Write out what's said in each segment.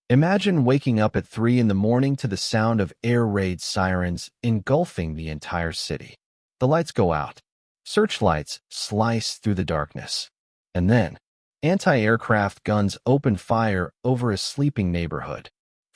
Imagine waking up at 3 in the morning to the sound of air raid sirens engulfing the entire city. The lights go out. Searchlights slice through the darkness. And then, anti-aircraft guns open fire over a sleeping neighborhood.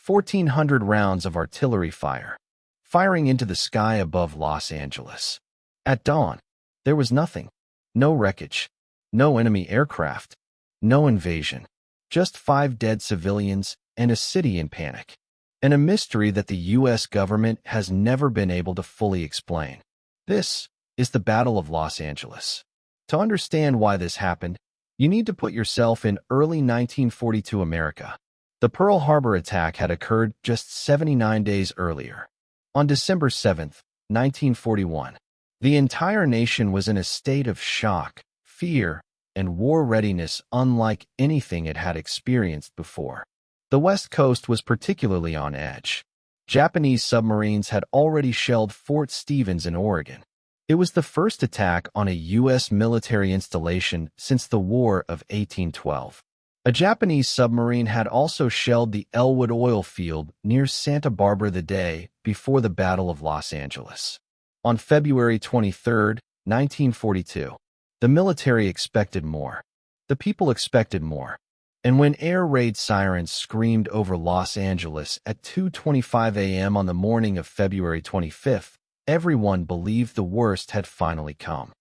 1,400 rounds of artillery fire, firing into the sky above Los Angeles. At dawn, there was nothing. No wreckage. No enemy aircraft. No invasion. Just 5 dead civilians and a city in panic. And a mystery that the U.S. government has never been able to fully explain. This is the Battle of Los Angeles. To understand why this happened, you need to put yourself in early 1942 America. The Pearl Harbor attack had occurred just 79 days earlier. On December 7, 1941, the entire nation was in a state of shock, fear, and war readiness unlike anything it had experienced before. The West Coast was particularly on edge. Japanese submarines had already shelled Fort Stevens in Oregon. It was the first attack on a U.S. military installation since the War of 1812. A Japanese submarine had also shelled the Elwood oil field near Santa Barbara the day before the Battle of Los Angeles. On February 23, 1942, the military expected more. The people expected more. And when air raid sirens screamed over Los Angeles at 2:25 a.m. on the morning of February 25th, everyone believed the worst had finally come.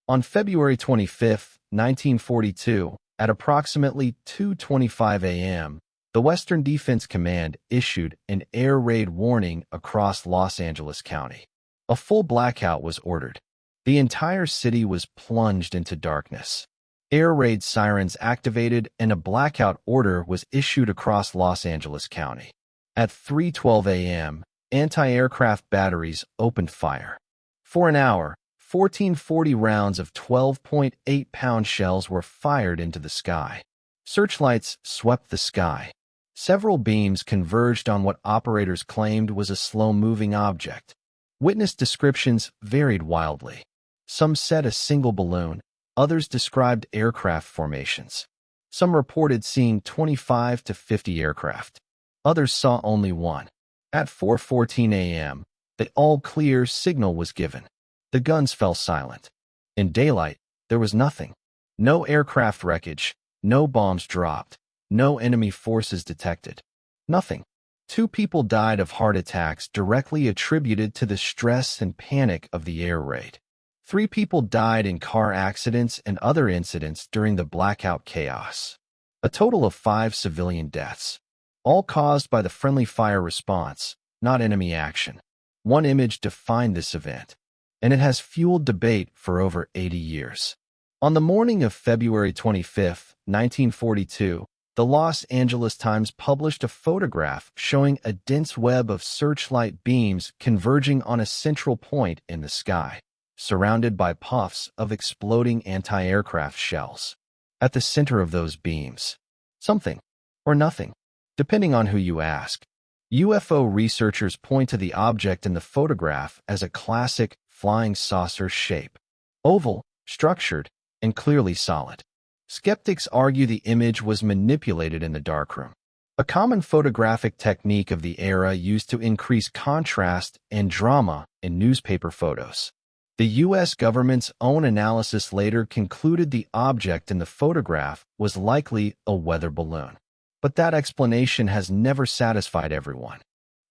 On February 25, 1942, at approximately 2:25 a.m., the Western Defense Command issued an air raid warning across Los Angeles County. A full blackout was ordered. The entire city was plunged into darkness. Air raid sirens activated and a blackout order was issued across Los Angeles County. At 3:12 a.m., anti-aircraft batteries opened fire. For an hour, 1,440 rounds of 12.8-pound shells were fired into the sky. Searchlights swept the sky. Several beams converged on what operators claimed was a slow-moving object. Witness descriptions varied wildly. Some said a single balloon. Others described aircraft formations. Some reported seeing 25 to 50 aircraft. Others saw only one. At 4:14 a.m., the all-clear signal was given. The guns fell silent. In daylight, there was nothing. No aircraft wreckage, no bombs dropped, no enemy forces detected. Nothing. 2 people died of heart attacks directly attributed to the stress and panic of the air raid. 3 people died in car accidents and other incidents during the blackout chaos. A total of 5 civilian deaths, all caused by the friendly fire response, not enemy action. One image defined this event, and it has fueled debate for over 80 years. On the morning of February 25, 1942, the Los Angeles Times published a photograph showing a dense web of searchlight beams converging on a central point in the sky, surrounded by puffs of exploding anti-aircraft shells. At the center of those beams, something, or nothing, depending on who you ask. UFO researchers point to the object in the photograph as a classic flying saucer shape. Oval, structured, and clearly solid. Skeptics argue the image was manipulated in the darkroom, a common photographic technique of the era used to increase contrast and drama in newspaper photos. The U.S. government's own analysis later concluded the object in the photograph was likely a weather balloon. But that explanation has never satisfied everyone.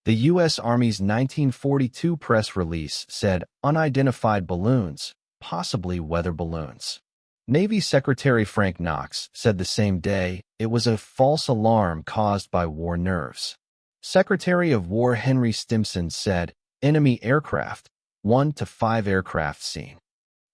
The U.S. Army's 1942 press release said unidentified balloons, possibly weather balloons. Navy Secretary Frank Knox said the same day it was a false alarm caused by war nerves. Secretary of War Henry Stimson said enemy aircraft, 1 to 5 aircraft seen.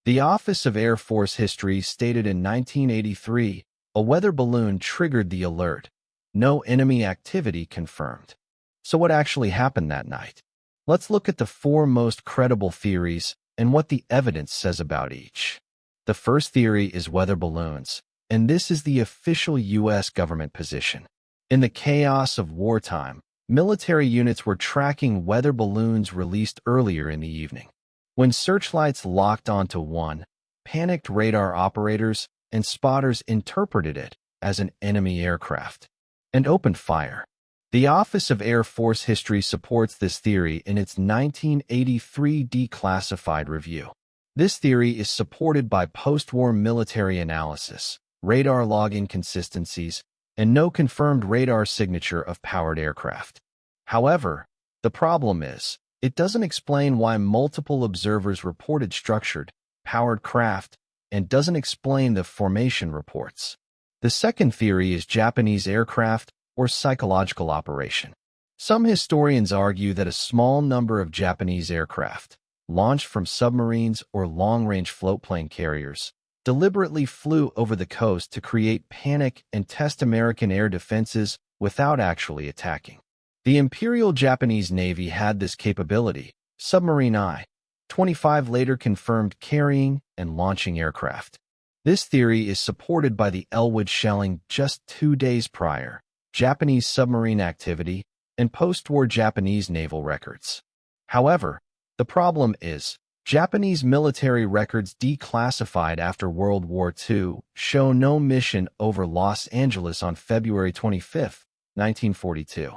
The Office of Air Force History stated in 1983 a weather balloon triggered the alert. No enemy activity confirmed. So what actually happened that night? Let's look at the 4 most credible theories and what the evidence says about each. The first theory is weather balloons, and this is the official U.S. government position. In the chaos of wartime, military units were tracking weather balloons released earlier in the evening. When searchlights locked onto one, panicked radar operators and spotters interpreted it as an enemy aircraft and opened fire. The Office of Air Force History supports this theory in its 1983 declassified review. This theory is supported by post-war military analysis, radar log inconsistencies, and no confirmed radar signature of powered aircraft. However, the problem is, it doesn't explain why multiple observers reported structured, powered craft, and doesn't explain the formation reports. The second theory is Japanese aircraft or psychological operation. Some historians argue that a small number of Japanese aircraft, launched from submarines or long-range floatplane carriers, deliberately flew over the coast to create panic and test American air defenses without actually attacking. The Imperial Japanese Navy had this capability. Submarine I-25 later confirmed carrying and launching aircraft. This theory is supported by the Elwood shelling just 2 days prior, Japanese submarine activity, and post-war Japanese naval records. However, the problem is, Japanese military records declassified after World War II show no mission over Los Angeles on February 25, 1942.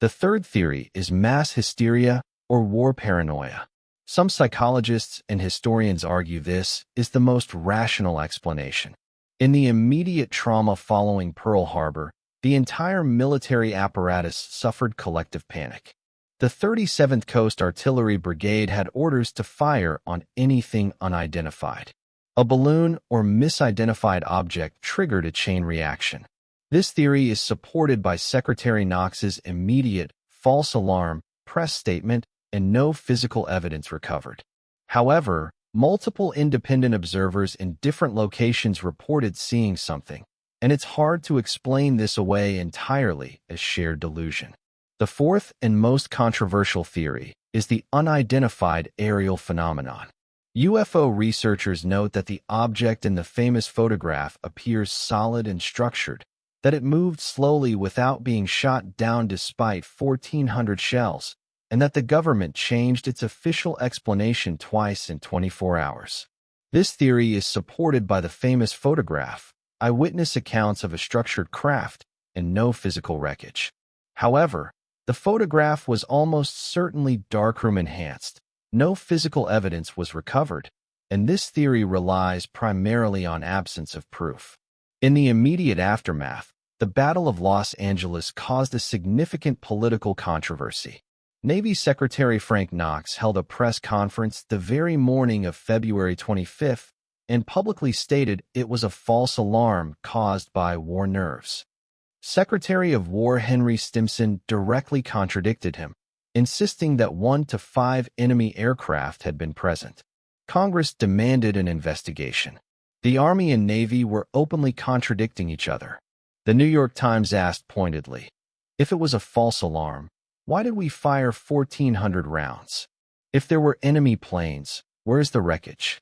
The third theory is mass hysteria or war paranoia. Some psychologists and historians argue this is the most rational explanation. In the immediate trauma following Pearl Harbor, the entire military apparatus suffered collective panic. The 37th Coast Artillery Brigade had orders to fire on anything unidentified. A balloon or misidentified object triggered a chain reaction. This theory is supported by Secretary Knox's immediate, false alarm, press statement, and no physical evidence recovered. However, multiple independent observers in different locations reported seeing something, and it's hard to explain this away entirely as shared delusion. The fourth and most controversial theory is the unidentified aerial phenomenon. UFO researchers note that the object in the famous photograph appears solid and structured, that it moved slowly without being shot down despite 1,400 shells, and that the government changed its official explanation twice in 24 hours. This theory is supported by the famous photograph, eyewitness accounts of a structured craft, and no physical wreckage. However, the photograph was almost certainly darkroom enhanced. No physical evidence was recovered, and this theory relies primarily on absence of proof. In the immediate aftermath, the Battle of Los Angeles caused a significant political controversy. Navy Secretary Frank Knox held a press conference the very morning of February 25 and publicly stated it was a false alarm caused by war nerves. Secretary of War Henry Stimson directly contradicted him, insisting that 1 to 5 enemy aircraft had been present. Congress demanded an investigation. The Army and Navy were openly contradicting each other. The New York Times asked pointedly, if it was a false alarm, why did we fire 1,400 rounds? If there were enemy planes, where's the wreckage?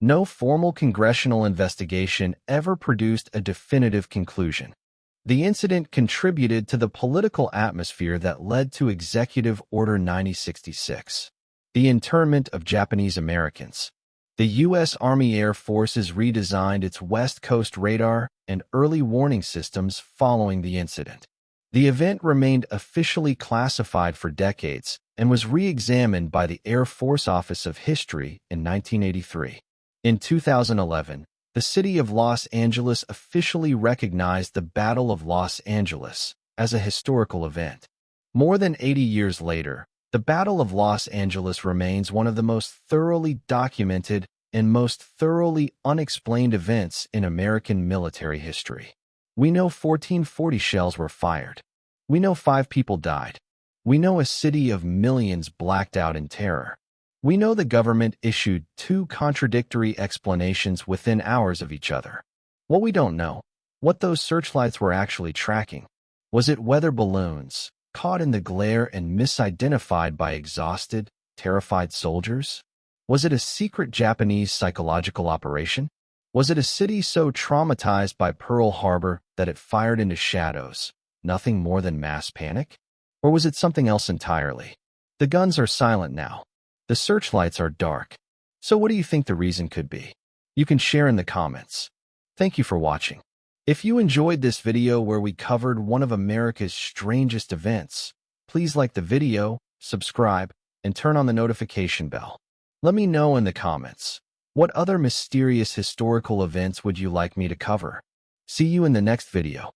No formal congressional investigation ever produced a definitive conclusion. The incident contributed to the political atmosphere that led to Executive Order 9066, the internment of Japanese Americans. The U.S. Army Air Forces redesigned its West Coast radar and early warning systems following the incident. The event remained officially classified for decades and was re-examined by the Air Force Office of History in 1983. In 2011, the city of Los Angeles officially recognized the Battle of Los Angeles as a historical event. More than 80 years later, the Battle of Los Angeles remains one of the most thoroughly documented and most thoroughly unexplained events in American military history. We know 1,440 shells were fired. We know 5 people died. We know a city of millions blacked out in terror. We know the government issued 2 contradictory explanations within hours of each other. What we don't know, what those searchlights were actually tracking. Was it weather balloons, caught in the glare and misidentified by exhausted, terrified soldiers? Was it a secret Japanese psychological operation? Was it a city so traumatized by Pearl Harbor that it fired into shadows, nothing more than mass panic? Or was it something else entirely? The guns are silent now. The searchlights are dark. So what do you think the reason could be? You can share in the comments. Thank you for watching. If you enjoyed this video where we covered one of America's strangest events, please like the video, subscribe, and turn on the notification bell. Let me know in the comments, what other mysterious historical events would you like me to cover? See you in the next video.